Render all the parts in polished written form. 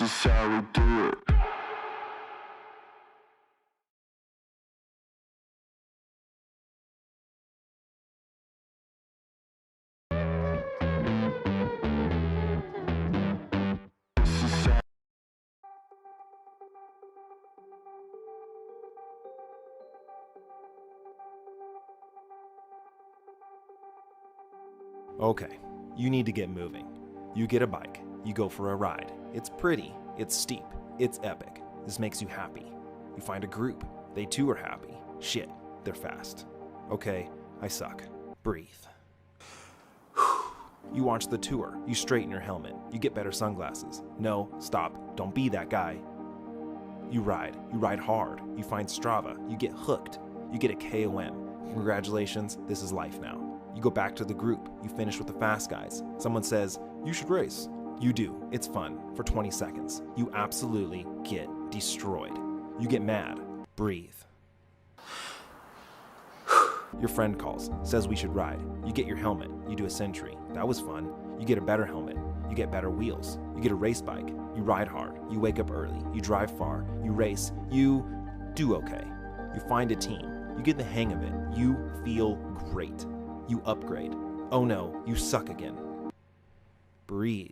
is how we do it. Okay, you need to get moving. You get a bike, you go for a ride. It's pretty, it's steep, it's epic. This makes you happy. You find a group, they too are happy. Shit, they're fast. Okay, I suck. Breathe. You watch the tour, you straighten your helmet, you get better sunglasses. No, stop, don't be that guy. You ride hard, you find Strava, you get hooked, you get a KOM. Congratulations, this is life now. You go back to the group, you finish with the fast guys. Someone says, you should race. You do, it's fun, for 20 seconds. You absolutely get destroyed. You get mad, breathe. Your friend calls, says we should ride. You get your helmet, you do a century. That was fun. You get a better helmet, you get better wheels. You get a race bike, you ride hard, you wake up early, you drive far, you race, you do okay. You find a team, you get the hang of it, you feel great. You upgrade. Oh no, you suck again. Breathe.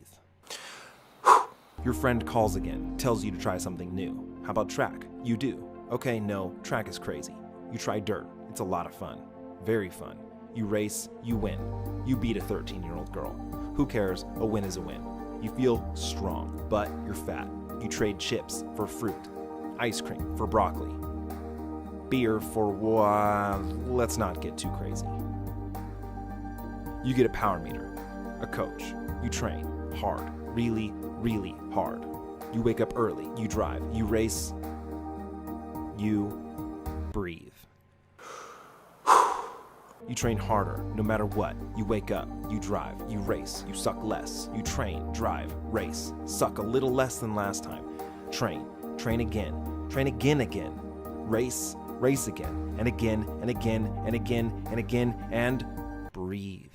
Your friend calls again, tells you to try something new. How about track? You do. Okay, no, track is crazy. You try dirt. It's a lot of fun. Very fun. You race, you win. You beat a 13-year-old girl. Who cares? A win is a win. You feel strong, but you're fat. You trade chips for fruit. Ice cream for broccoli. Beer for let's not get too crazy. You get a power meter, a coach. You train hard, really, really hard. You wake up early, you drive, you race, you breathe. You train harder, no matter what. You wake up, you drive, you race, you suck less. You train, drive, race, suck a little less than last time. Train again, again. Race again, and again, and again, and again, and again, and breathe.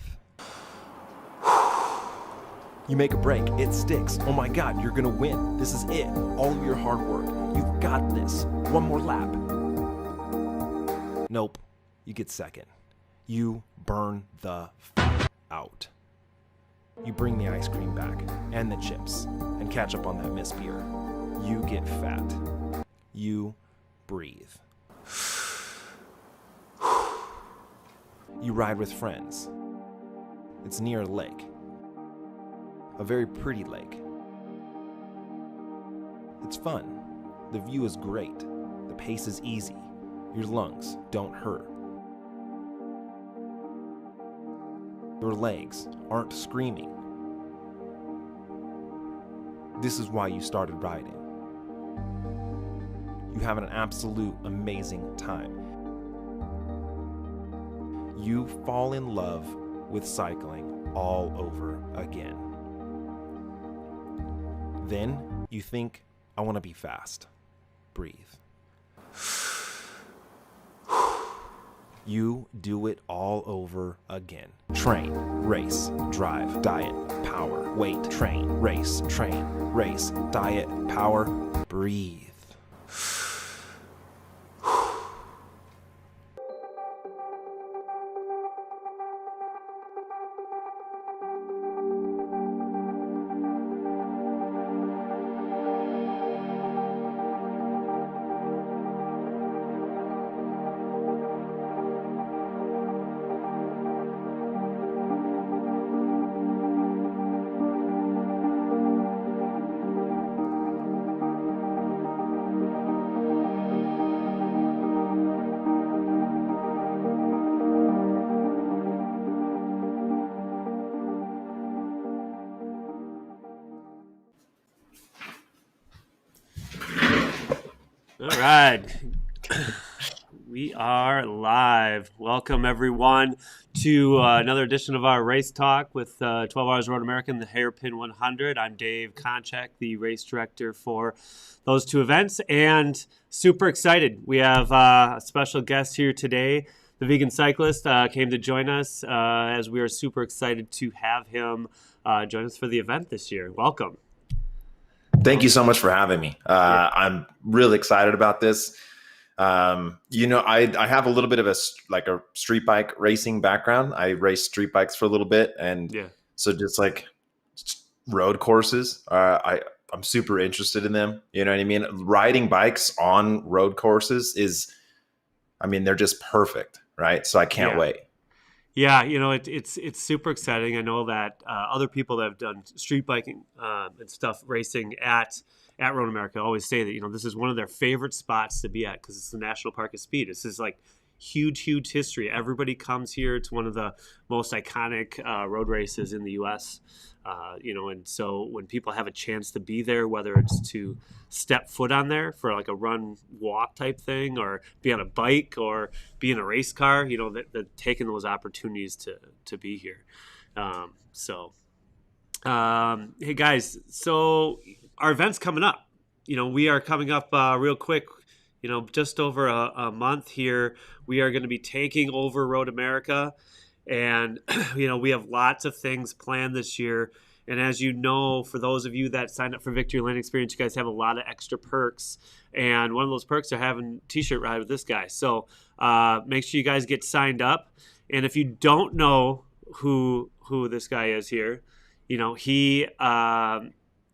You make a break, it sticks. Oh my God, you're gonna win. This is it, all of your hard work. You've got this. One more lap. Nope, you get second. You burn the out. You bring the ice cream back, and the chips, and catch up on that missed beer. You get fat. You breathe. You ride with friends. It's near a lake. A very pretty lake. It's fun. The view is great. The pace is easy. Your lungs don't hurt. Your legs aren't screaming. This is why you started riding. You have an absolute amazing time. You fall in love with cycling all over again. Then you think, I want to be fast. Breathe. You do it all over again. Train, race, drive, diet, power, weight, train, race, diet, power, breathe. All right. We are live. Welcome, everyone, to another edition of our Race Talk with 12 Hours Road American, the Hairpin 100. I'm Dave Konchak, the race director for those two events, and super excited. We have a special guest here today. The Vegan Cyclist came to join us as we are super excited to have him join us for the event this year. Welcome. Thank you so much for having me. I'm really excited about this. I have a little bit of a street bike racing background. I raced street bikes for a little bit, and so just like road courses, I'm super interested in them. You know what I mean? Riding bikes on road courses they're just perfect, right? So I can't wait. Yeah, it's super exciting. I know that other people that have done street biking and stuff racing at Road America always say that this is one of their favorite spots to be at because it's the National Park of Speed. This is like huge history. Everybody comes here. It's one of the most iconic road races in the U.S. And so when people have a chance to be there, whether it's to step foot on there for like a run walk type thing, or be on a bike, or be in a race car, they're taking those opportunities to be here. Hey guys, so our event's coming up. We are coming up real quick. Just over a month here, we are going to be taking over Road America. And, we have lots of things planned this year. And as you know, for those of you that signed up for Victory Lane Experience, you guys have a lot of extra perks. And one of those perks are having a t-shirt ride with this guy. So make sure you guys get signed up. And if you don't know who this guy is here, he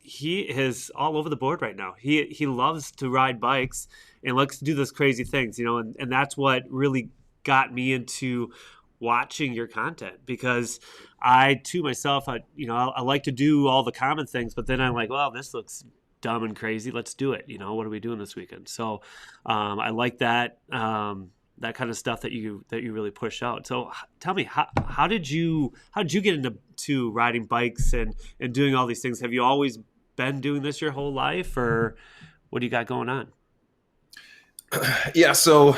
is all over the board right now. He loves to ride bikes and likes to do those crazy things, and that's what really got me into watching your content, because I too myself, I like to do all the common things, but then I'm like, well, this looks dumb and crazy. Let's do it. What are we doing this weekend? So I like that that kind of stuff that you really push out. So tell me, how did you get into riding bikes and doing all these things? Have you always been doing this your whole life, or what do you got going on? Yeah, so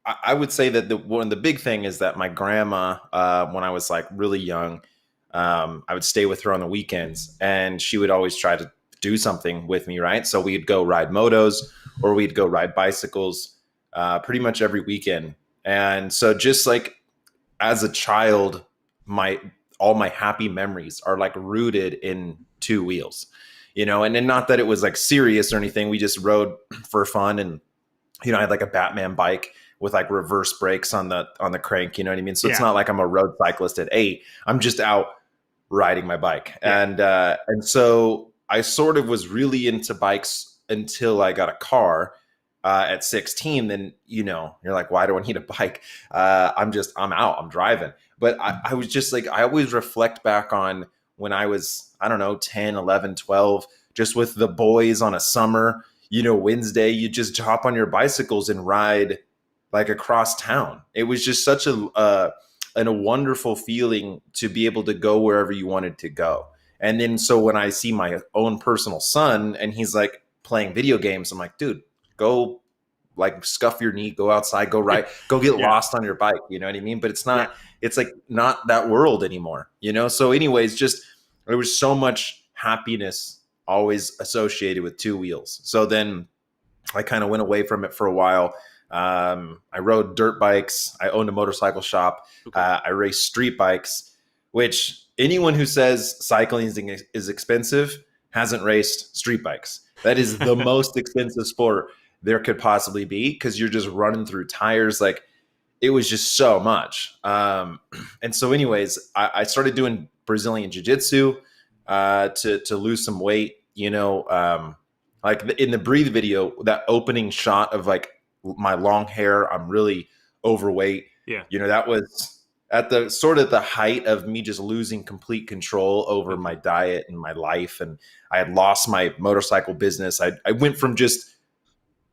I would say that the big thing is that my grandma, when I was like really young, I would stay with her on the weekends, and she would always try to do something with me, right? So we'd go ride motos, or we'd go ride bicycles pretty much every weekend. And so just like as a child, all my happy memories are like rooted in two wheels, and then not that it was like serious or anything. We just rode for fun. And, I had like a Batman bike with like reverse brakes on the crank, you know what I mean? So it's not like I'm a road cyclist at 8. I'm just out riding my bike. Yeah. And so I sort of was really into bikes until I got a car at 16. Then, you're like, why do I need a bike? I'm out, I'm driving. But I was just like, I always reflect back on when I was, I don't know, 10, 11, 12, just with the boys on a summer, Wednesday, you just hop on your bicycles and ride like across town. It was just such a wonderful feeling to be able to go wherever you wanted to go. And then so when I see my own personal son and he's like playing video games, I'm like, dude, go like scuff your knee, go outside, go ride, go get lost on your bike. You know what I mean? But it's not, it's like not that world anymore, So anyways, just there was so much happiness always associated with two wheels. So then I kind of went away from it for a while. I rode dirt bikes. I owned a motorcycle shop. Okay. I raced street bikes, which anyone who says cycling is expensive hasn't raced street bikes. That is the most expensive sport there could possibly be, because you're just running through tires. Like, it was just so much. And so anyways, I started doing Brazilian jiu-jitsu to lose some weight, like in the Breathe video, that opening shot of like my long hair, I'm really overweight. Yeah. That was at the sort of the height of me just losing complete control over my diet and my life. And I had lost my motorcycle business. I went from just,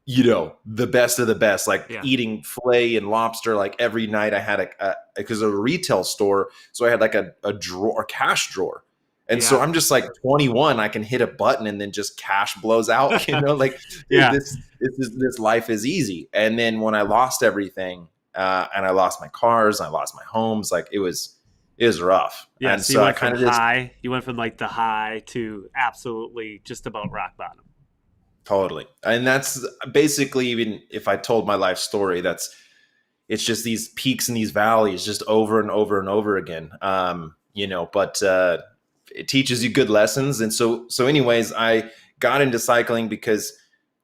the best of the best, like eating filet and lobster, like every night. I had because of a retail store. So I had like a drawer, a cash drawer. And so I'm just like 21, I can hit a button and then just cash blows out, like this life is easy. And then when I lost everything, and I lost my cars, I lost my homes, like it was rough. Yeah. And so you went from high, you went from like the high to absolutely just about rock bottom. Totally. And that's basically, even if I told my life story, it's just these peaks and these valleys just over and over and over again. But it teaches you good lessons. And so anyways, I got into cycling because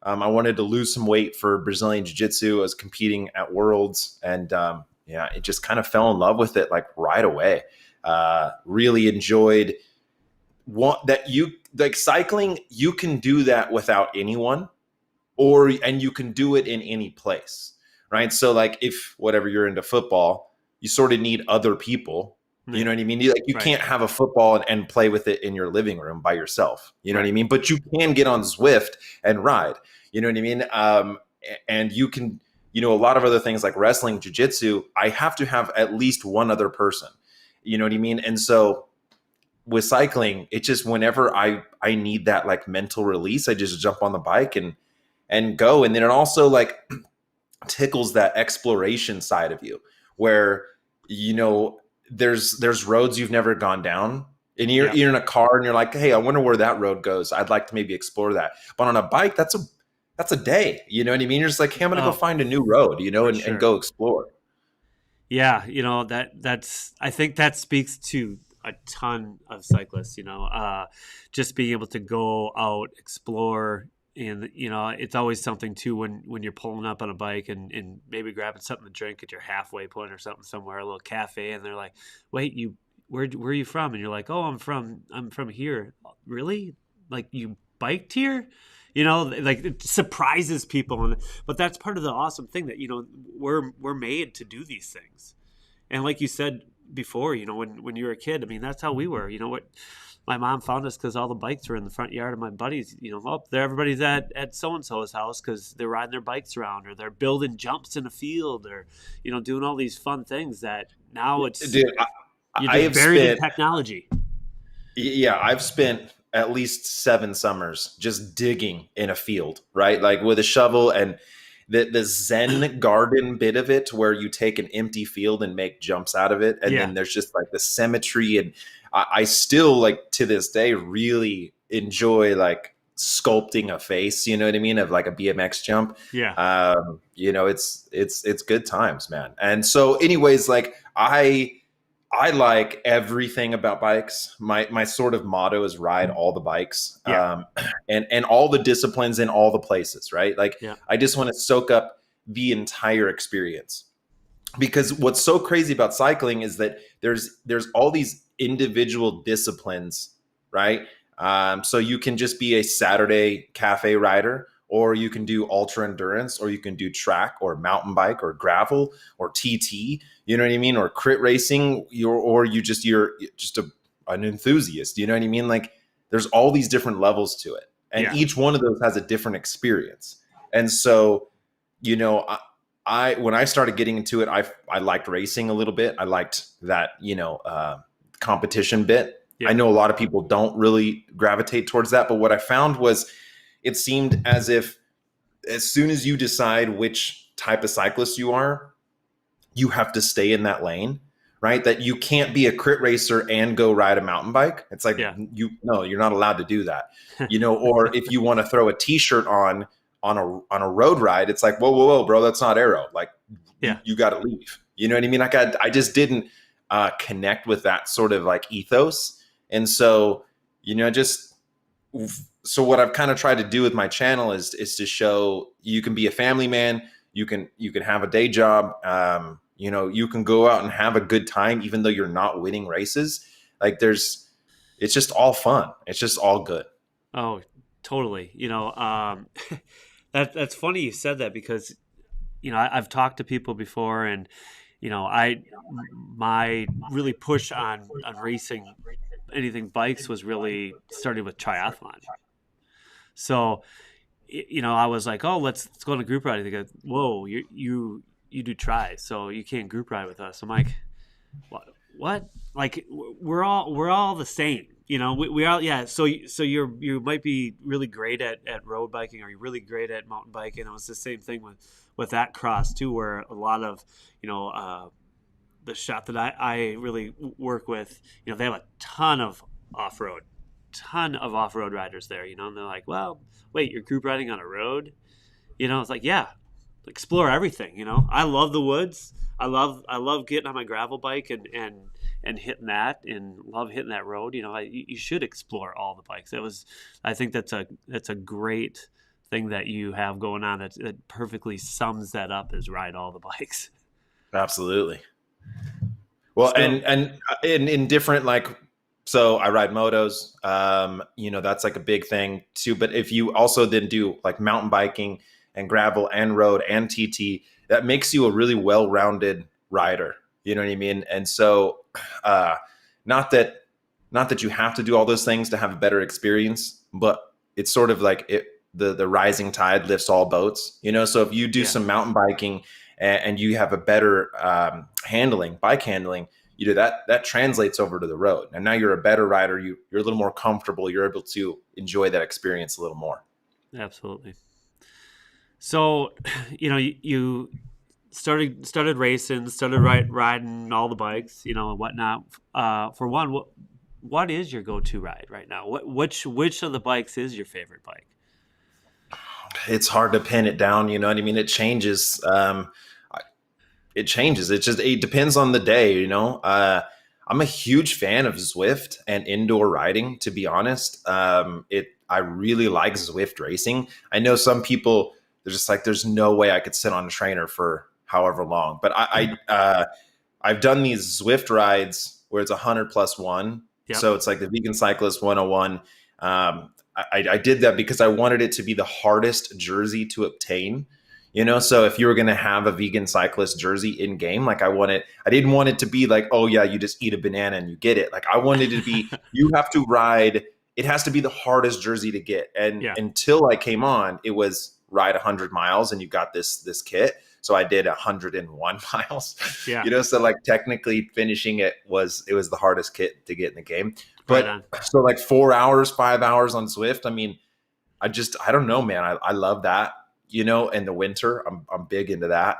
I wanted to lose some weight for Brazilian Jiu-Jitsu. I was competing at Worlds, and it just kind of fell in love with it like right away. Really enjoyed cycling. You can do that without anyone, and you can do it in any place, right? So like if whatever you're into football, you sort of need other people. You know what I mean? You Right. can't have a football and play with it in your living room by yourself. You know what I mean? But you can get on Zwift and ride. You know what I mean? And you can, a lot of other things like wrestling, jiu-jitsu, I have to have at least one other person. You know what I mean? And so with cycling, it just, whenever I need that like mental release, I just jump on the bike and go. And then it also like tickles that exploration side of you where, there's roads you've never gone down, and you're in a car and you're like, hey, I wonder where that road goes. I'd like to maybe explore that. But on a bike, that's a day. You know what I mean? You're just like, hey, I'm going to go find a new road, and go explore. Yeah. I think that speaks to a ton of cyclists, just being able to go out, explore. And, it's always something too when you're pulling up on a bike and maybe grabbing something to drink at your halfway point or something somewhere, a little cafe, and they're like, wait, where are you from? And you're like, oh, I'm from here. Really? Like you biked here? Like it surprises people. But that's part of the awesome thing that, we're made to do these things. And like you said before, when you were a kid, I mean, that's how we were. My mom found us because all the bikes were in the front yard of my buddies. Everybody's at so-and-so's house because they're riding their bikes around, or they're building jumps in a field, or, doing all these fun things that now it's you're buried in technology. Yeah, I've spent at least 7 summers just digging in a field, right? Like with a shovel, and the Zen garden bit of it where you take an empty field and make jumps out of it. And then there's just like the symmetry. And I still, like, to this day, really enjoy like sculpting a face, you know what I mean? Of like a BMX jump. Yeah. It's good times, man. And so anyways, like I like everything about bikes. My sort of motto is ride all the bikes, and all the disciplines in all the places, right? Like I just want to soak up the entire experience, because what's so crazy about cycling is that there's all these individual disciplines, right? So you can just be a Saturday cafe rider, or you can do ultra endurance, or you can do track or mountain bike or gravel or TT, you know what I mean? Or crit racing, you're just an enthusiast, you know what I mean? Like there's all these different levels to it, and each one of those has a different experience. And so, when I started getting into it, I liked racing a little bit. I liked that, competition bit. I know a lot of people don't really gravitate towards that, but what I found was it seemed as if as soon as you decide which type of cyclist you are, you have to stay in that lane, right? That you can't be a crit racer and go ride a mountain bike. It's like, you're not allowed to do that, or if you want to throw a t-shirt on a road ride, it's like, whoa, bro, that's not aero. Like, you got to leave. You know what I mean? Like I just didn't connect with that sort of like ethos. And so, so what I've kind of tried to do with my channel is to show you can be a family man. You can have a day job. You can go out and have a good time, even though you're not winning races. Like it's just all fun. It's just all good. Oh, totally. That's funny you said that, because, I've talked to people before, and, my really push on racing anything bikes was really started with triathlon. So, I was like, oh, let's go on a group ride. They go, whoa, you do tri, so you can't group ride with us. I'm like, what? Like we're all the same, we all, So you might be really great at road biking, or you're really great at mountain biking. And it was the same thing with that cross too, where a lot of, the shop that I really work with, they have a ton of off-road riders there, and they're like, well, wait, you're group riding on a road? It's like, explore everything. I love the woods. I love getting on my gravel bike and and hitting that and love hitting that road, you should explore all the bikes. I think that's a great thing that you have going on that perfectly sums that up, is ride all the bikes. Absolutely. Well, So, and in different, like, so I ride motos, that's like a big thing too. But if you also then do like mountain biking and gravel and road and TT, that makes you a really well-rounded rider. You know what I mean? And so, not that you have to do all those things to have a better experience, but it's sort of like the rising tide lifts all boats, So if you do some mountain biking and you have a better bike handling, that translates over to the road. And now you're a better rider. You're a little more comfortable. You're able to enjoy that experience a little more. Absolutely. So, you started racing, started riding all the bikes, and whatnot. For one, what is your go-to ride right now? Which of the bikes is your favorite bike? It's hard to pin it down. You know what I mean? It changes. It changes. It depends on the day. I'm a huge fan of Zwift and indoor riding, to be honest. I really like Zwift racing. I know some people, they're just like, there's no way I could sit on a trainer for however long. But I've done these Zwift rides where it's 100+1. Yep. So it's like the Vegan Cyclist 101. I did that because I wanted it to be the hardest jersey to obtain. So if you were going to have a Vegan Cyclist jersey in game, like I didn't want it to be like, oh yeah, you just eat a banana and you get it. Like I wanted it to be, you have to ride, it has to be the hardest jersey to get. And until I came on, it was ride 100 miles and you got this kit. So I did 101 miles, so like technically finishing it was the hardest kit to get in the game. But so like 4 hours, 5 hours on Zwift. I mean, I don't know, man. I love that. In the winter, I'm big into that.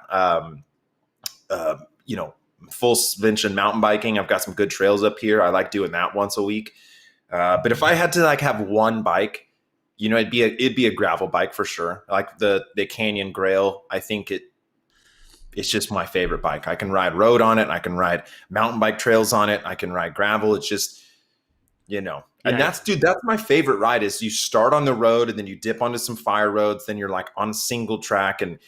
Full suspension mountain biking. I've got some good trails up here. I like doing that once a week. But if I had to like have one bike, it'd be a gravel bike for sure. Like the Canyon Grail. I think it's just my favorite bike. I can ride road on it. I can ride mountain bike trails on it. I can ride gravel. It's just, and that's my favorite ride is you start on the road and then you dip onto some fire roads. Then you're like on single track and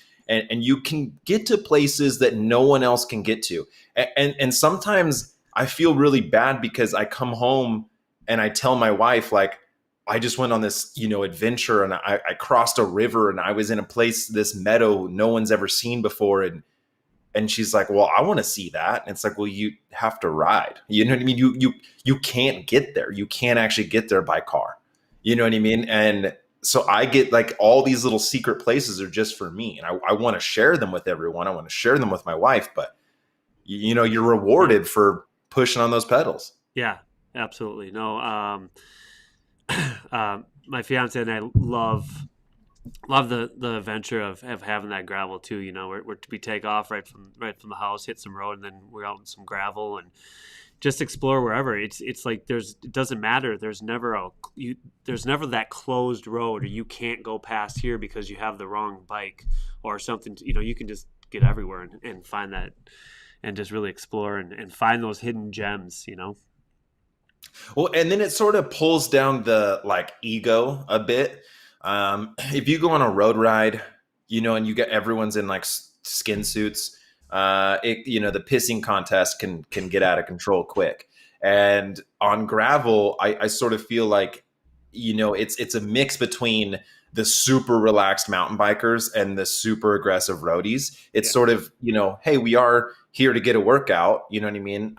you can get to places that no one else can get to. And sometimes I feel really bad because I come home and I tell my wife, like, I just went on this, adventure and I crossed a river and I was in a place, this meadow no one's ever seen before. And she's like, well, I want to see that. And it's like, well, you have to ride. You know what I mean? You can't get there. You can't actually get there by car. You know what I mean? And so I get like all these little secret places are just for me. And I want to share them with everyone. I want to share them with my wife. But, you're rewarded for pushing on those pedals. Yeah, absolutely. No, my fiance and I love the adventure of having that gravel too. We take off right from the house, hit some road, and then we're out in some gravel and just explore wherever. It's like it doesn't matter. There's never that closed road, or you can't go past here because you have the wrong bike or something. You can just get everywhere and find that and just really explore and find those hidden gems. Well, and then it sort of pulls down the like ego a bit. If you go on a road ride, and you get everyone's in like skin suits, the pissing contest can get out of control quick. And on gravel, I sort of feel like, it's a mix between the super relaxed mountain bikers and the super aggressive roadies. It's sort of, hey, we are here to get a workout, you know what I mean?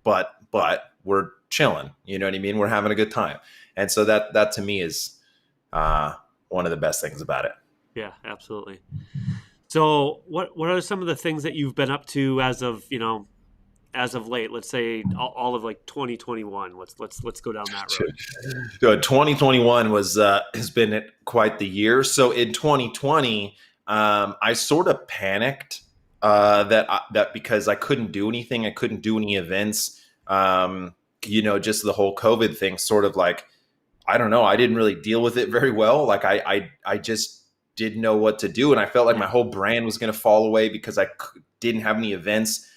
But we're chilling, you know what I mean? We're having a good time. And so that to me is one of the best things about it. Yeah, absolutely. So what are some of the things that you've been up to as of late? Let's say all of like 2021. Let's go down that road. 2021 has been quite the year. So in 2020, I sort of panicked that because I couldn't do anything, I couldn't do any events. Just the whole COVID thing, sort of like, I don't know, I didn't really deal with it very well. Like I just didn't know what to do, and I felt like my whole brand was going to fall away because I didn't have any events.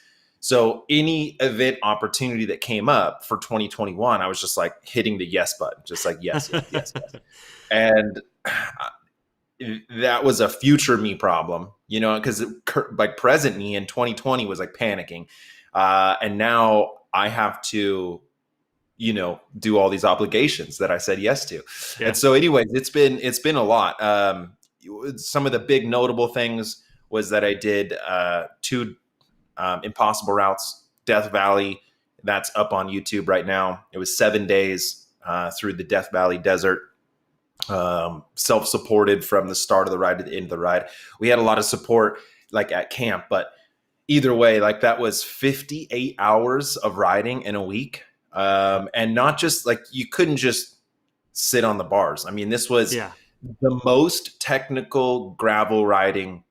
So any event opportunity that came up for 2021, I was just like hitting the yes button, just like yes, yes, yes, yes. And that was a future me problem, because like present me in 2020 was like panicking. And now I have to, do all these obligations that I said yes to. Yeah. And so anyways, it's been a lot. Some of the big notable things was that I did 2 impossible routes, Death Valley. That's up on YouTube right now. It was 7 days through the Death Valley Desert, self-supported from the start of the ride to the end of the ride. We had a lot of support like at camp, but either way, like that was 58 hours of riding in a week. And not just like, you couldn't just sit on the bars. I mean, this was the most technical gravel riding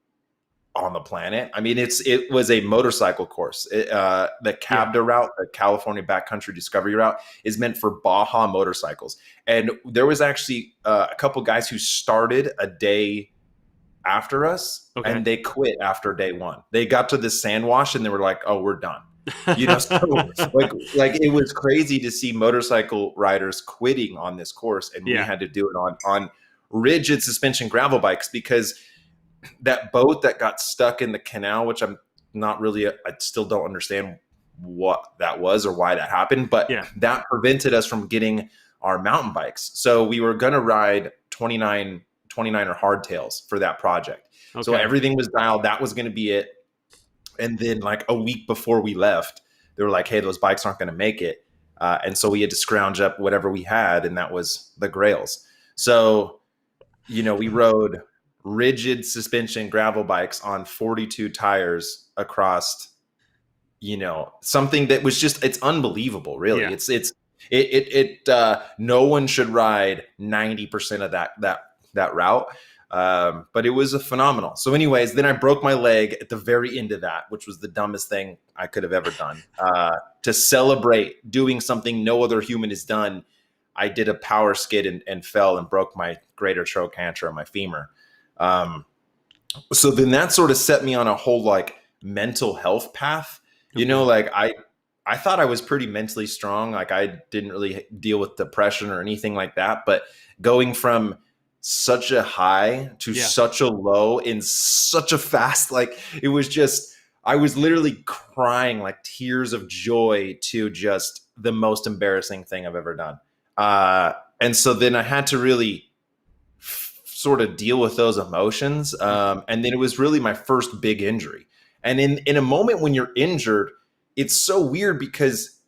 on the planet. I mean, it was a motorcycle course. The CABDA route, the California Backcountry Discovery Route, is meant for Baja motorcycles. And there was actually a couple guys who started a day after us, and they quit after day 1. They got to the sand wash and they were like, "Oh, we're done." So like it was crazy to see motorcycle riders quitting on this course, and we had to do it on rigid suspension gravel bikes, because that boat that got stuck in the canal, which I still don't understand what that was or why that happened, but that prevented us from getting our mountain bikes. So we were going to ride 29er hardtails for that project. Okay. So everything was dialed. That was going to be it. And then like a week before we left, they were like, "Hey, those bikes aren't going to make it." And so we had to scrounge up whatever we had, and that was the Grails. So, we rode rigid suspension gravel bikes on 42 tires across, something that was just, it's unbelievable, really. No one should ride 90% of that route. But it was a phenomenal. So anyways, then I broke my leg at the very end of that, which was the dumbest thing I could have ever done. To celebrate doing something no other human has done, I did a power skid and fell and broke my greater trochanter on my femur. So then that sort of set me on a whole like mental health path. Like I thought I was pretty mentally strong. Like I didn't really deal with depression or anything like that. But going from such a high to such a low in such a fast, like it was just, I was literally crying like tears of joy to just the most embarrassing thing I've ever done. And so then I had to really sort of deal with those emotions. And then it was really my first big injury. And in a moment when you're injured, it's so weird because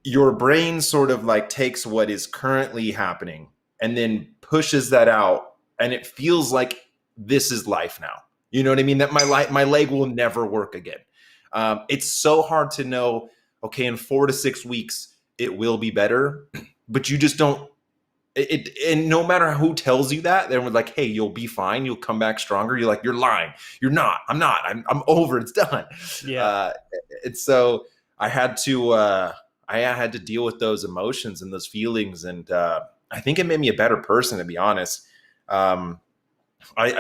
your brain sort of like takes what is currently happening and then pushes that out. And it feels like this is life now. You know what I mean? That my leg will never work again. It's so hard to know, okay, in 4 to 6 weeks, it will be better, but you just don't. And no matter who tells you that, they're like, "Hey, you'll be fine. You'll come back stronger." You're like, "You're lying. You're not. I'm not. I'm over. It's done." Yeah. And so I had to deal with those emotions and those feelings, and I think it made me a better person, to be honest. I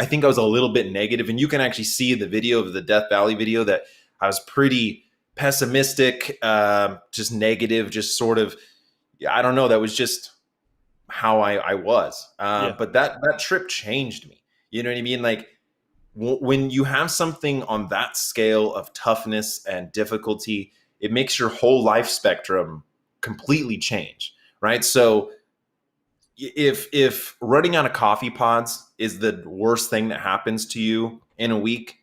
think I was a little bit negative, and you can actually see in the video of the Death Valley video that I was pretty pessimistic, just negative, just sort of, I don't know. That was just how I was. But that trip changed me. You know what I mean? Like when you have something on that scale of toughness and difficulty, it makes your whole life spectrum completely change. Right. So if running out of coffee pods is the worst thing that happens to you in a week,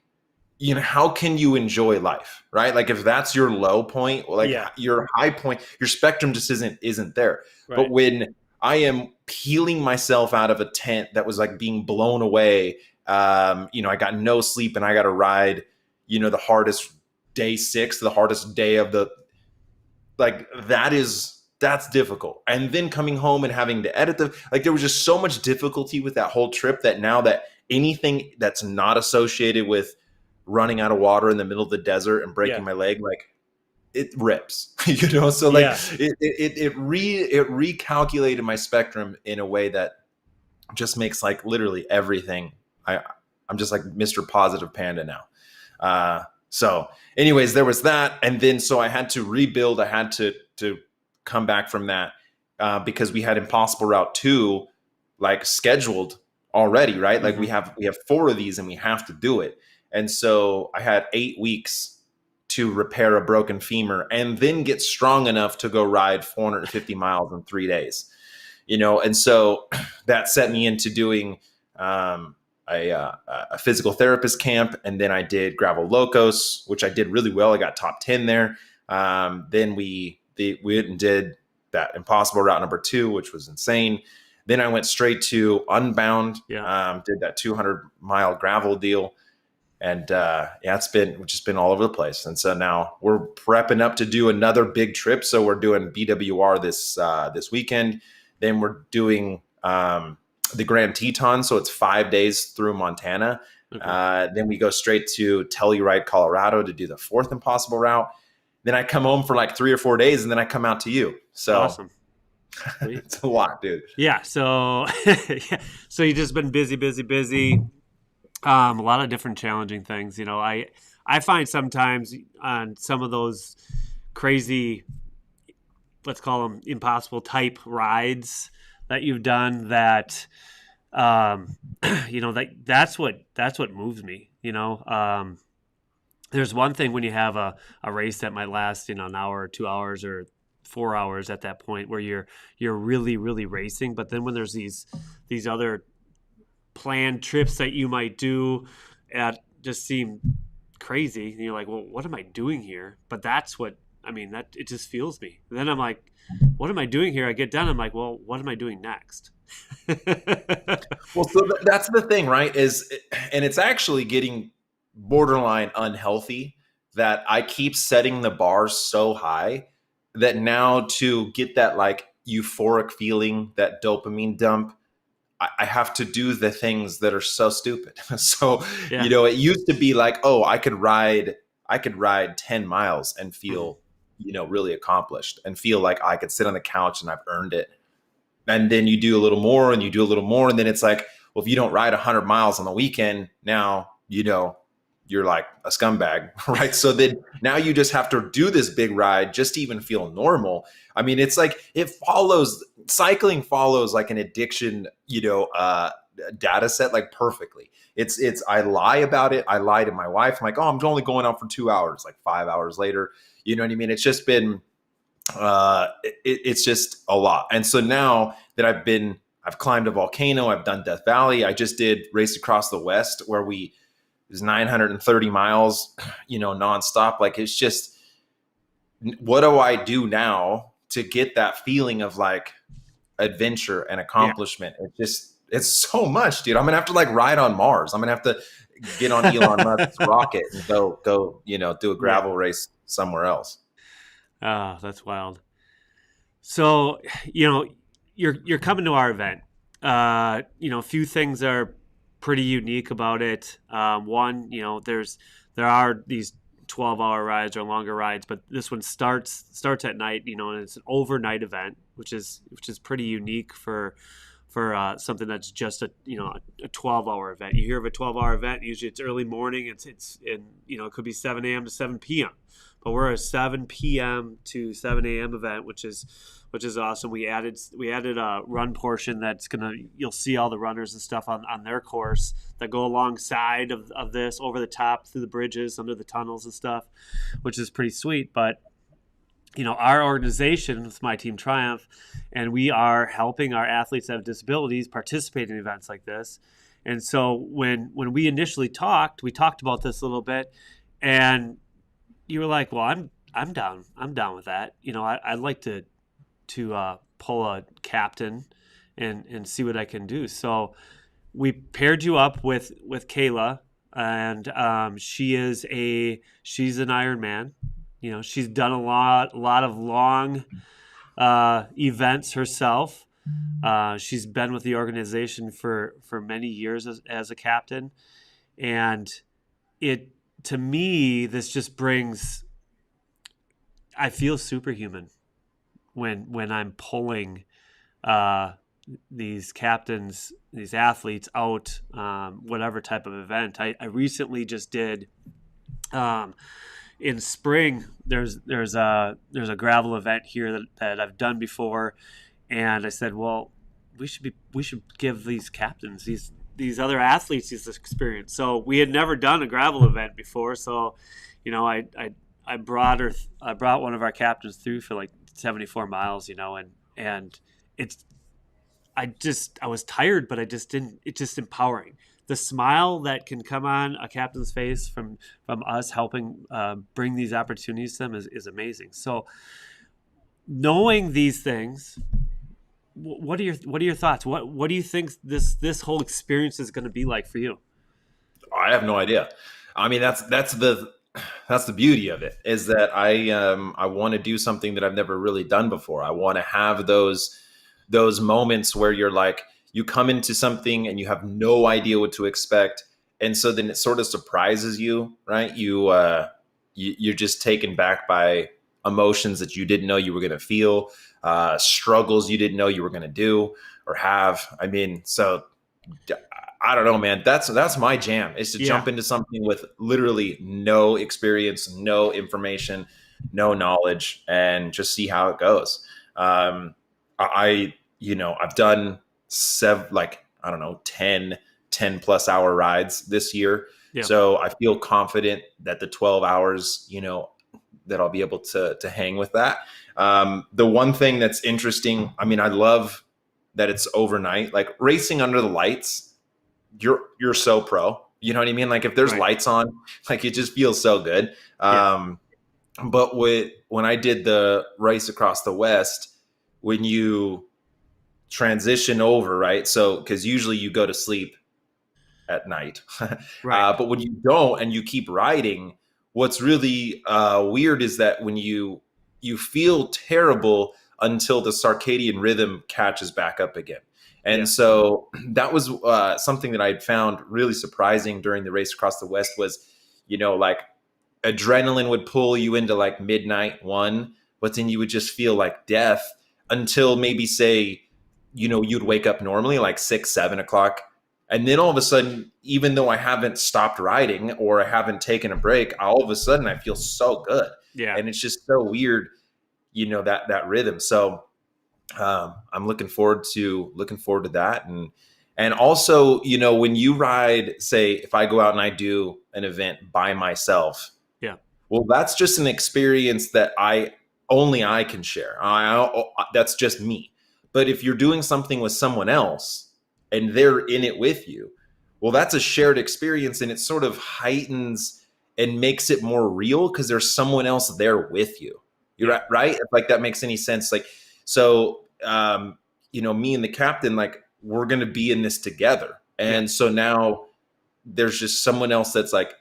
how can you enjoy life? Right. Like if that's your low point, like your high point, your spectrum just isn't there. Right. But when I am peeling myself out of a tent that was like being blown away, I got no sleep and I got to ride, the hardest day 6, the hardest day of like that's difficult. And then coming home and having to edit there was just so much difficulty with that whole trip that now that anything that's not associated with running out of water in the middle of the desert and breaking my leg, like it rips, so like it recalculated my spectrum in a way that just makes like literally everything. I'm just like Mr. Positive Panda now. So anyways, there was that. And then, so I had to rebuild. I had to come back from that because we had Impossible Route 2 like scheduled already, right? Like we have 4 of these and we have to do it. And so I had 8 weeks to repair a broken femur and then get strong enough to go ride 450 miles in 3 days, And so that set me into doing a physical therapist camp. And then I did Gravel Locos, which I did really well. I got top 10 there. Then we went and did that Impossible Route number 2, which was insane. Then I went straight to Unbound, did that 200-mile gravel deal. And it's been all over the place. And so now we're prepping up to do another big trip. So we're doing BWR this weekend. Then we're doing the Grand Teton. So it's 5 days through Montana. Okay. Then we go straight to Telluride, Colorado to do the 4th Impossible Route. Then I come home for like 3 or 4 days and then I come out to you. So awesome. It's a lot, dude. Yeah. So, so you've just been busy. A lot of different challenging things. I find sometimes on some of those crazy, let's call them impossible type rides that you've done that, that's what moves me, there's one thing when you have a race that might last, an hour or 2 hours or 4 hours at that point where you're really, really racing. But then when there's these other planned trips that you might do at just seem crazy, and you're like, well, what am I doing here? But that's what that it just fuels me. And then I'm like, what am I doing here? I get done, I'm like, well, what am I doing next? Well, so that's the thing, right? And it's actually getting borderline unhealthy that I keep setting the bar so high that now to get that like euphoric feeling, that dopamine dump, I have to do the things that are so stupid. So, it used to be like, oh, I could ride 10 miles and feel, really accomplished and feel like I could sit on the couch and I've earned it. And then you do a little more and you do a little more. And then it's like, well, if you don't ride 100 miles on the weekend, now, you're like a scumbag, right? So then now you just have to do this big ride just to even feel normal. It's like cycling follows like an addiction, data set, like perfectly. I lie about it. I lie to my wife. I'm like, oh, I'm only going out for 2 hours, like 5 hours later. You know what I mean? It's just been, it's just a lot. And so now that I've climbed a volcano, I've done Death Valley. I just did Race Across the West where it was 930 miles, nonstop. Like, it's just, what do I do now to get that feeling of like adventure and accomplishment? Yeah. It's so much, dude. I'm going to have to like ride on Mars. I'm going to have to get on Elon Musk's rocket and go, do a gravel race somewhere else. Oh, that's wild. So, you're coming to our event. A few things are pretty unique about it. One, there are these 12-hour rides or longer rides, but this one starts at night, and it's an overnight event, which is pretty unique for something that's just a 12-hour event. You hear of a 12-hour event, usually it's early morning. It could be 7 a.m. to 7 p.m. But we're a 7 p.m. to 7 a.m. event, which is awesome. We added a run portion you'll see all the runners and stuff on their course that go alongside of this, over the top, through the bridges, under the tunnels and stuff, which is pretty sweet. But our organization with My Team Triumph, and we are helping our athletes that have disabilities participate in events like this. And so when we initially talked, we talked about this a little bit, and you were like, well, I'm down with that. I'd like to pull a captain and see what I can do. So we paired you up with Kayla, and she's an Ironman. She's done a lot of long events herself. She's been with the organization for many years as a captain, and to me, this just brings, I feel superhuman when I'm pulling these captains, these athletes out, whatever type of event. I recently just did Um, in spring, there's a gravel event here that I've done before, and I said, well, we should give these captains, these other athletes, this experience. So we had never done a gravel event before, so I brought one of our captains through for like 74 miles, and it's I was tired, but I just didn't. It's just empowering. The smile that can come on a captain's face from us helping bring these opportunities to them is amazing. So knowing these things, what are your thoughts? What do you think this whole experience is going to be like for you? I have no idea. I mean, that's the beauty of it, is that I want to do something that I've never really done before. I want to have those moments where you're like, you come into something and you have no idea what to expect, and so then it sort of surprises you, right? You're just taken back by emotions that you didn't know you were going to feel, struggles you didn't know you were going to do or have. I mean, so I don't know, man. That's my jam, is to jump into something with literally no experience, no information, no knowledge, and just see how it goes. I've done I don't know, 10 plus hour rides this year. Yeah. So I feel confident that the 12 hours, that I'll be able to hang with that. The one thing that's interesting, I mean, I love that it's overnight, like racing under the lights. You're so pro, you know what I mean? Like if there's lights on, like it just feels so good. But when I did the race across the West, when you transition over, right? So, because usually you go to sleep at night, right? But when you don't and you keep riding, what's really weird is that when you feel terrible until the circadian rhythm catches back up again. And so that was something that I found really surprising during the race across the West was, like adrenaline would pull you into like midnight 1, but then you would just feel like death until maybe say, you'd wake up normally like 6, 7 o'clock. And then all of a sudden, even though I haven't stopped riding or I haven't taken a break, all of a sudden I feel so good. Yeah. And it's just so weird, that rhythm. So I'm looking forward to that. And also, when you ride, say if I go out and I do an event by myself, well, that's just an experience that only I can share. That's just me. But if you're doing something with someone else and they're in it with you, well, that's a shared experience, and it sort of heightens and makes it more real because there's someone else there with you. You're right. Like that makes any sense. Like, so, me and the captain, like we're going to be in this together. And so now there's just someone else that's like,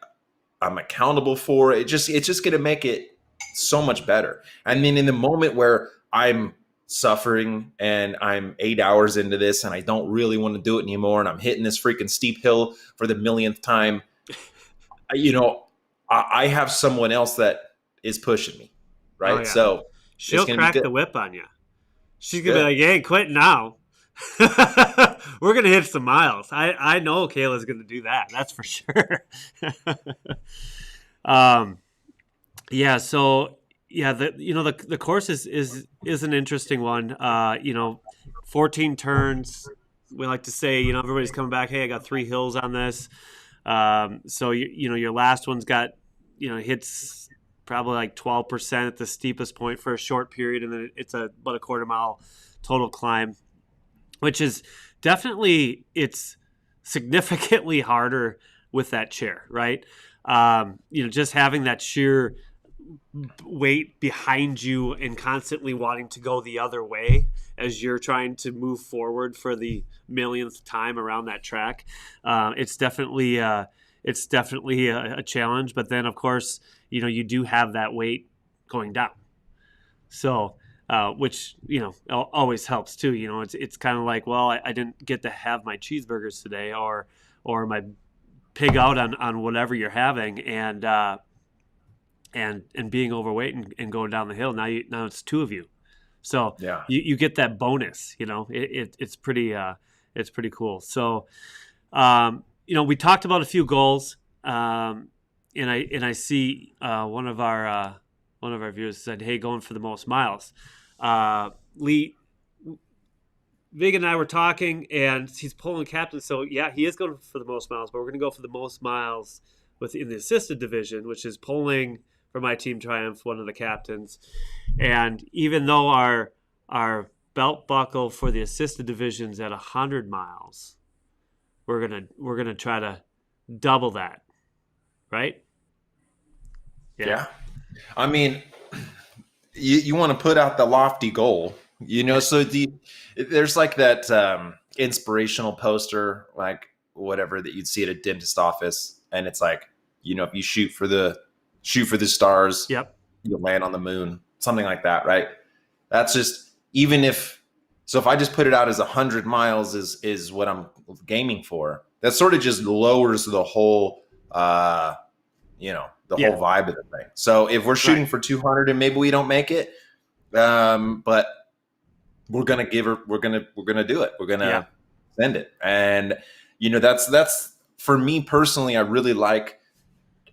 I'm accountable for it. It's just going to make it so much better. I mean, in the moment where I'm suffering and I'm 8 hours into this and I don't really want to do it anymore, and I'm hitting this freaking steep hill for the millionth time, I have someone else that is pushing me, right? Oh, yeah. So she'll crack the whip on you. She's gonna be like, "You ain't quitting now." We're gonna hit some miles. I know Kayla's gonna do that. That's for sure. The course is an interesting one. 14 turns. We like to say, everybody's coming back. Hey, I got 3 hills on this. So your last one's got, hits probably like 12% at the steepest point for a short period, and then it's about a quarter mile total climb, which is definitely, it's significantly harder with that chair, right? Just having that sheer weight behind you and constantly wanting to go the other way as you're trying to move forward for the millionth time around that track. It's definitely a challenge, but then of course, you do have that weight going down. So, which, always helps too. It's kind of like, well, I didn't get to have my cheeseburgers today or my pig out on whatever you're having. And being overweight and going down the hill. Now it's 2 of you. So you get that bonus, it's pretty cool. So, we talked about a few goals. I see one of our viewers said, "Hey, going for the most miles." Lee, Vig and I were talking, and he's pulling captain. So yeah, he is going for the most miles, but we're going to go for the most miles within the assisted division, which is pulling for my team Triumph, one of the captains. And even though our belt buckle for the assisted division's at 100 miles, we're gonna try to double that, right? Yeah. I mean, you want to put out the lofty goal, so there's like that inspirational poster, like whatever that you'd see at a dentist office. And it's like, if you shoot for the stars, Yep. you'll land on the moon, something like that. Right. That's just, if I just put it out as 100 miles is what I'm gaming for, that sort of just lowers the whole, whole vibe of the thing. So if we're shooting for 200 and maybe we don't make it, but we're gonna we're gonna do it. We're gonna send it. And that's for me personally. I really like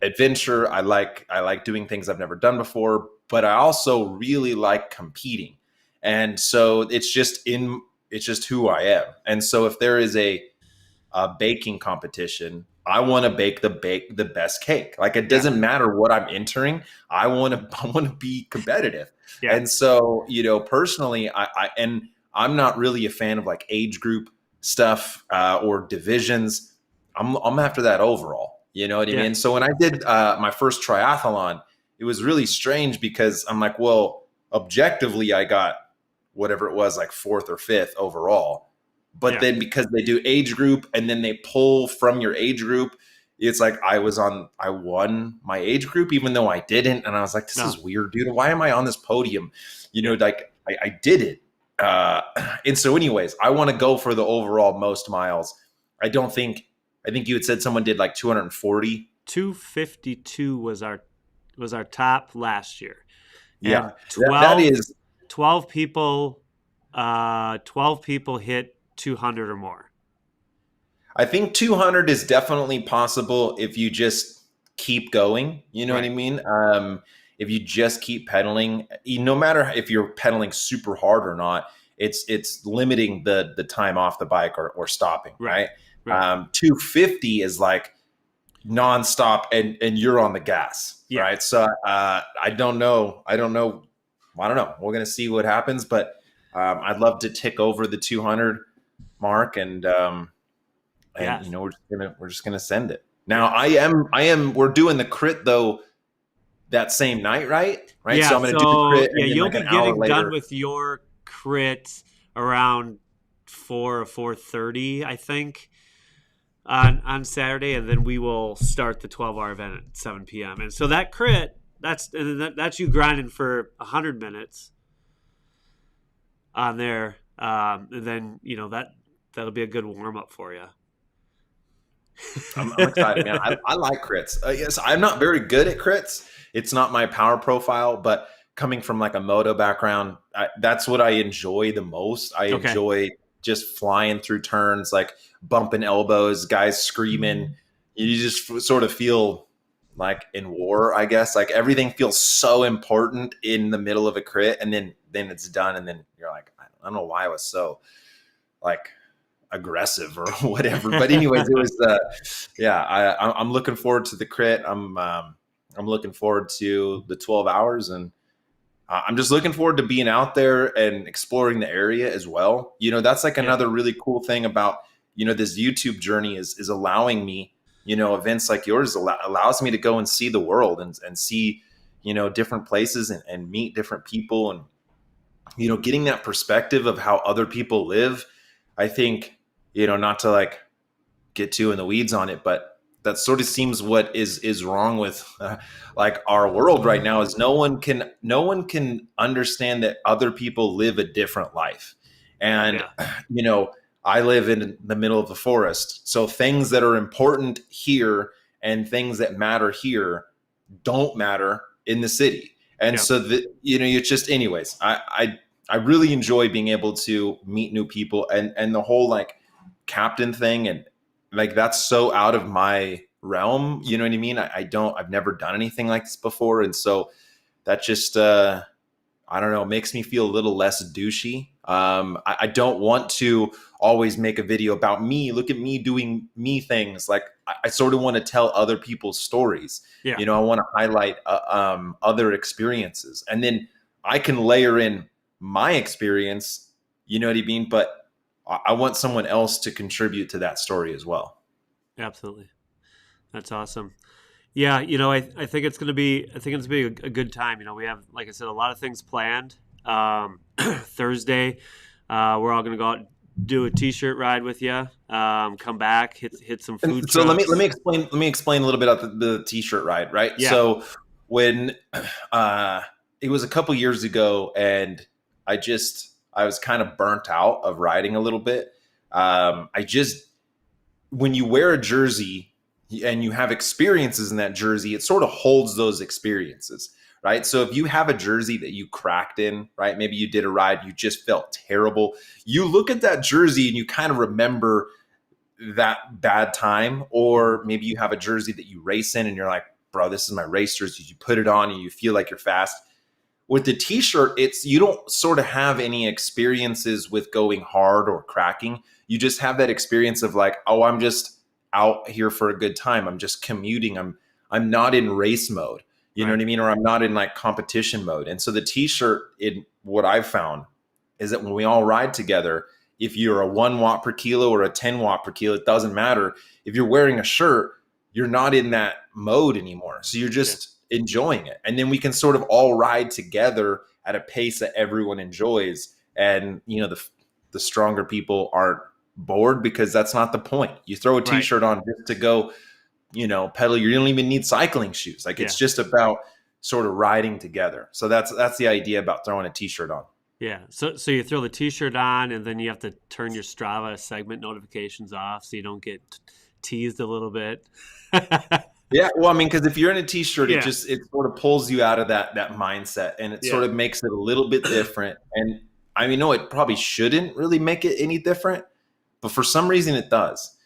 adventure. I like doing things I've never done before, but I also really like competing. And so it's just who I am. And so if there is a baking competition, I want to bake the best cake. Like, it doesn't matter what I'm entering. I want to be competitive. Yeah. And so, personally, I'm not really a fan of like age group stuff or divisions. I'm after that overall. You know what I mean? So when I did my first triathlon, it was really strange because I'm like, well, objectively, I got whatever it was, like 4th or 5th overall. But then because they do age group and then they pull from your age group, it's like I won my age group, even though I didn't. And I was like, this is weird, dude. Why am I on this podium? Like I did it. And so anyways, I want to go for the overall most miles. I think you had said someone did like 240. 252 was our top last year. Yeah. And that is 12 people hit 200 or more. I think 200 is definitely possible if you just keep going. You know what I mean? If you just keep pedaling, no matter if you're pedaling super hard or not, it's limiting the time off the bike or stopping. Right. 250 is like nonstop and you're on the gas. Yeah. Right. So I don't know. We're going to see what happens, but I'd love to tick over the 200 mark, and we're just gonna send it. Now we're doing the crit though that same night, right? Yeah, so I'm gonna do the crit. Yeah, you'll be getting done with your crit around 4 or 4:30, I think, on Saturday, and then we will start the 12-hour event at 7 p.m. And so that crit, that's you grinding for 100 minutes on there, and then that'll be a good warm up for you. I'm excited, man. I like crits. Yes, I'm not very good at crits. It's not my power profile, but coming from like a moto background, that's what I enjoy the most. I enjoy just flying through turns, like bumping elbows, guys screaming. You just sort of feel like in war, I guess. Like everything feels so important in the middle of a crit, and then it's done, and then you're like, I don't know why I was so like aggressive or whatever. But anyways, it was I'm looking forward to the crit. I'm looking forward to the 12 hours, and I'm just looking forward to being out there and exploring the area as well. That's like another really cool thing about this YouTube journey is allowing me, events like yours allows me to go and see the world and see different places and meet different people, and getting that perspective of how other people live. I think, not to like get too in the weeds on it, but that sort of seems what is wrong with like our world right now is no one can understand that other people live a different life. And, I live in the middle of the forest. So things that are important here and things that matter here don't matter in the city. And so it's just, anyways, I really enjoy being able to meet new people and the whole like captain thing. And like, that's so out of my realm. You know what I mean? I've never done anything like this before. And so that just, I don't know, makes me feel a little less douchey. I don't want to always make a video about me. Look at me doing me things. Like I sort of want to tell other people's stories. Yeah. You know, I want to highlight other experiences, and then I can layer in my experience. You know what I mean? But I want someone else to contribute to that story as well. Absolutely. That's awesome. Yeah, I think it's gonna be a good time. We have, like I said, a lot of things planned. Thursday, we're all gonna go out, do a t-shirt ride with you. Come back, hit some food trucks. So let me explain a little bit about the t-shirt ride, right? Yeah. So when it was a couple years ago, and I was kind of burnt out of riding a little bit. When you wear a jersey and you have experiences in that jersey, it sort of holds those experiences, right? So if you have a jersey that you cracked in, right? Maybe you did a ride, you just felt terrible. You look at that jersey and you kind of remember that bad time. Or maybe you have a jersey that you race in and you're like, bro, this is my race jersey. You put it on and you feel like you're fast. With the t-shirt, you don't sort of have any experiences with going hard or cracking. You just have that experience of like, oh, I'm just out here for a good time. I'm just commuting. I'm not in race mode. You know what I mean? Or I'm not in like competition mode. And so the t-shirt, what I've found is that when we all ride together, if you're a 1 watt per kilo or a 10 watt per kilo, it doesn't matter. If you're wearing a shirt, you're not in that mode anymore. So you're just enjoying it. And then we can sort of all ride together at a pace that everyone enjoys. And, the stronger people aren't bored, because that's not the point. You throw a t-shirt on just to go, pedal. You don't even need cycling shoes. Like it's just about sort of riding together. So that's the idea about throwing a t-shirt on. Yeah. So you throw the t-shirt on, and then you have to turn your Strava segment notifications off so you don't get teased a little bit. Yeah, well, I mean, because if you're in a t-shirt, it sort of pulls you out of that mindset, and it sort of makes it a little bit different. And I mean, no, it probably shouldn't really make it any different, but for some reason it does.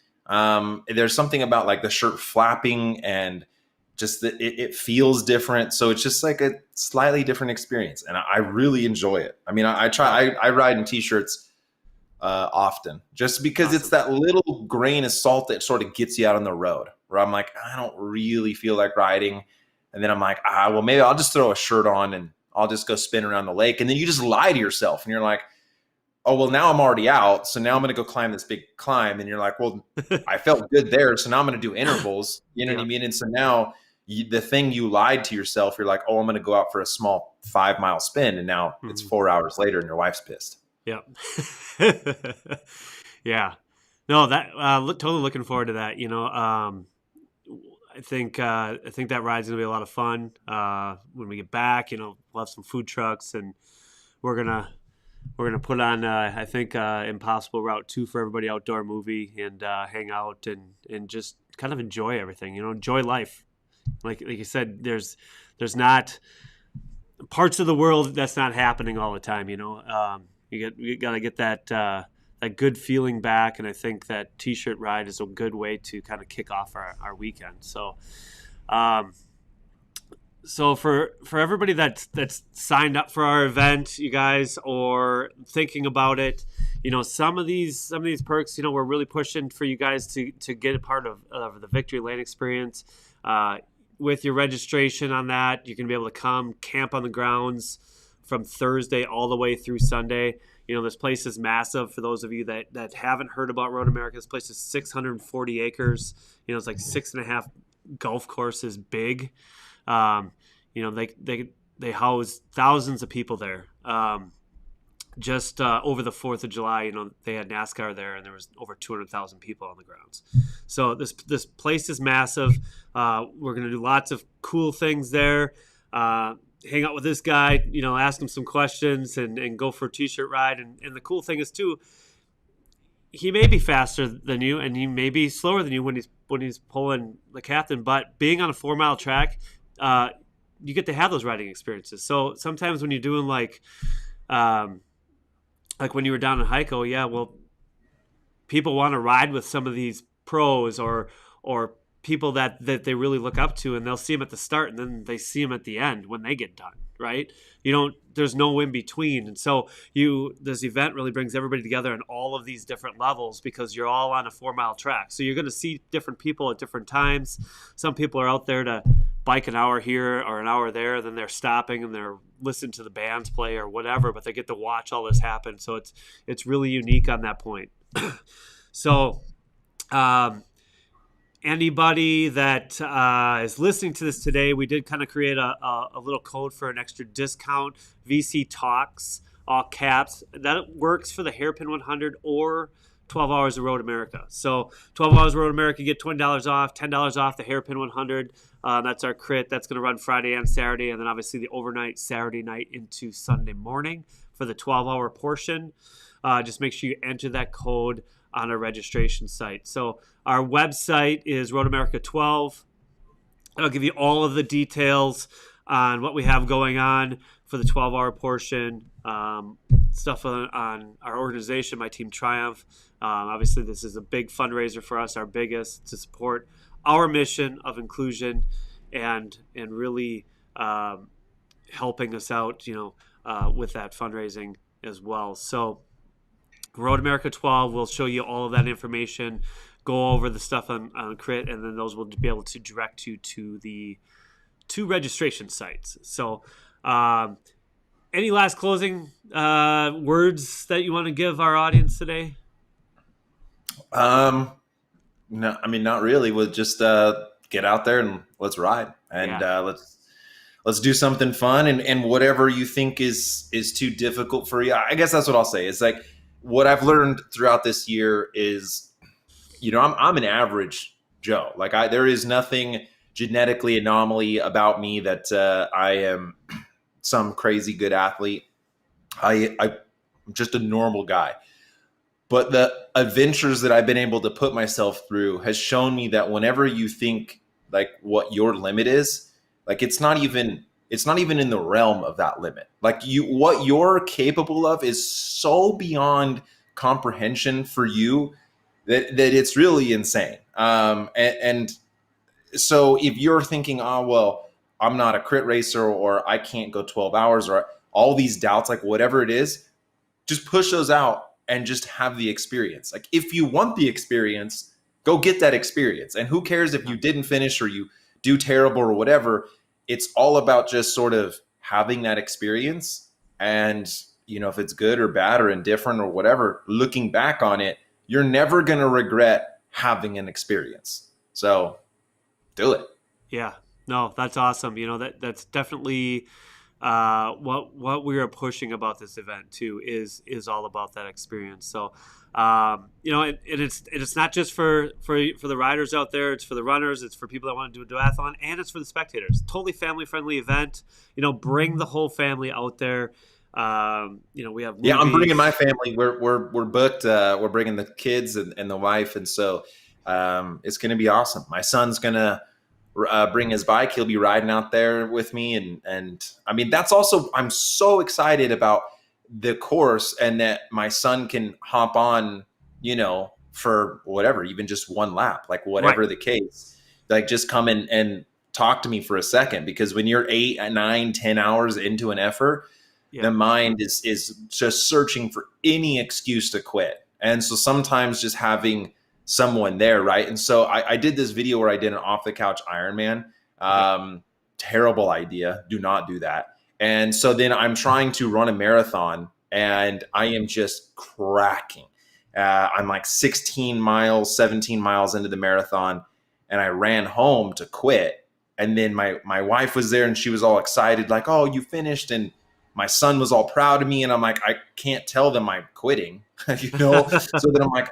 There's something about like the shirt flapping and just that it feels different. So it's just like a slightly different experience, and I really enjoy it. I mean, I ride in t-shirts often, just because it's that little grain of salt that sort of gets you out on the road, where I'm like, I don't really feel like riding. And then I'm like, well, maybe I'll just throw a shirt on and I'll just go spin around the lake. And then you just lie to yourself and you're like, oh, well, now I'm already out. So now I'm going to go climb this big climb. And you're like, well, I felt good there. So now I'm going to do intervals. You know what I mean? And so now the thing you lied to yourself, you're like, oh, I'm going to go out for a small 5-mile spin. And now it's 4 hours later and your wife's pissed. Yeah. Yeah. No, that totally looking forward to that. I think that ride's gonna be a lot of fun. When we get back, we'll have some food trucks, and we're gonna put on I think Impossible Route 2 for everybody outdoor movie, and hang out and just kind of enjoy everything. Enjoy life. Like you said, there's not parts of the world that's not happening all the time. You got to get that good feeling back, and I think that t-shirt ride is a good way to kind of kick off our weekend. So, for everybody that's signed up for our event, you guys, or thinking about it, some of these perks, we're really pushing for you guys to get a part of the Victory Lane experience. With your registration on that, you're going to be able to come camp on the grounds from Thursday all the way through Sunday. This place is massive. For those of you that haven't heard about Road America, this place is 640 acres. It's like 6.5 golf courses big. They house thousands of people there. Just over the 4th of July, they had NASCAR there, and there was over 200,000 people on the grounds. So this place is massive. We're going to do lots of cool things there. Hang out with this guy, ask him some questions, and go for a t-shirt ride. And the cool thing is too, he may be faster than you, and he may be slower than you when he's pulling the captain. But being on a 4-mile track, you get to have those riding experiences. So sometimes when you're doing like when you were down in Heiko, people want to ride with some of these pros or people that they really look up to, and they'll see them at the start and then they see them at the end when they get done, right? There's no in between. And so this event really brings everybody together on all of these different levels because you're all on a 4-mile track. So you're going to see different people at different times. Some people are out there to bike an hour here or an hour there, then they're stopping and they're listening to the bands play or whatever, but they get to watch all this happen. So it's really unique on that point. So, anybody that is listening to this today, we did kind of create a little code for an extra discount, VCTALKS, all caps. That works for the Hairpin 100 or 12 Hours of Road America. So 12 Hours of Road America, get $20 off, $10 off the Hairpin 100. That's our crit. That's going to run Friday and Saturday, and then obviously the overnight Saturday night into Sunday morning for the 12-hour portion. Just make sure you enter that code on our registration site. So our website is Road America 12. I'll give you all of the details on what we have going on for the 12-hour portion, stuff on our organization, my team Triumph. Obviously, this is a big fundraiser for us, our biggest, to support our mission of inclusion and really helping us out, with that fundraising as well. So Road America 12 will show you all of that information, go over the stuff on Crit, and then those will be able to direct you to the 2 registration sites. So any last closing words that you want to give our audience today? No, I mean, not really. We'll just get out there and let's ride, and let's do something fun, and whatever you think is too difficult for you. I guess that's what I'll say. It's like, what I've learned throughout this year is, I'm an average Joe. Like there is nothing genetically anomaly about me that I am some crazy good athlete. I'm just a normal guy. But the adventures that I've been able to put myself through has shown me that whenever you think like what your limit is, like it's not even in the realm of that limit. Like what you're capable of is so beyond comprehension for you that it's really insane. And so if you're thinking, oh, well, I'm not a crit racer, or I can't go 12 hours, or all these doubts, like whatever it is, just push those out and just have the experience. Like if you want the experience, go get that experience. And who cares if you didn't finish or you do terrible or whatever. It's all about just sort of having that experience. And, if it's good or bad or indifferent or whatever, looking back on it, you're never going to regret having an experience. So do it. Yeah. No, that's awesome. That's definitely what we are pushing about this event too is all about that experience. So, and it's not just for the riders out there. It's for the runners. It's for people that want to do a duathlon, and it's for the spectators. Totally family friendly event. Bring the whole family out there. We have movies. I'm bringing my family. We're booked. We're bringing the kids and the wife, and so it's going to be awesome. My son's going to bring his bike. He'll be riding out there with me, and I mean that's also, I'm so excited about the course, and that my son can hop on, for whatever, even just one lap, like whatever Right. the case, like just come in and talk to me for a second, because when you're 8, 9, 10 hours into an effort, the mind is just searching for any excuse to quit. And so sometimes just having someone there, right? And so I did this video where I did an off the couch Ironman. Terrible idea. Do not do that. And so then I'm trying to run a marathon, and I am just cracking. I'm like 16 miles, 17 miles into the marathon, and I ran home to quit. And then my wife was there, and she was all excited, like, oh, you finished. And my son was all proud of me. And I'm like, I can't tell them I'm quitting, So then I'm like,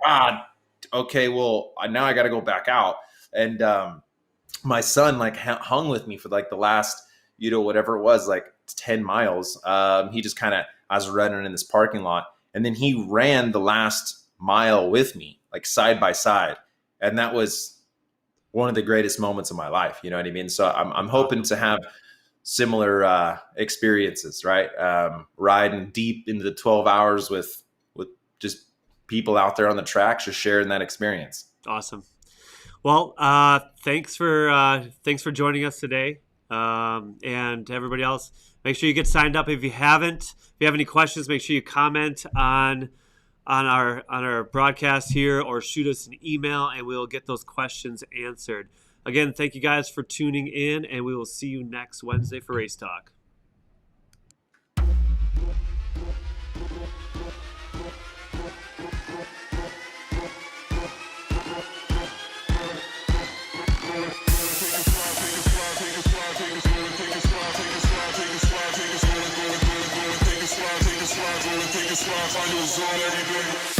okay, well, now I got to go back out. And my son like hung with me for like the last, whatever it was, like 10 miles. He just kind of, I was running in this parking lot, and then he ran the last mile with me, like side by side. And that was one of the greatest moments of my life. You know what I mean? So I'm hoping to have similar experiences, right? Riding deep into the 12 hours with just people out there on the tracks, just sharing that experience. Awesome. Well, thanks for joining us today, and to everybody else. Make sure you get signed up if you haven't. If you have any questions, make sure you comment on our broadcast here, or shoot us an email, and we'll get those questions answered. Again, thank you guys for tuning in, and we will see you next Wednesday for Race Talk. Find your zone every day.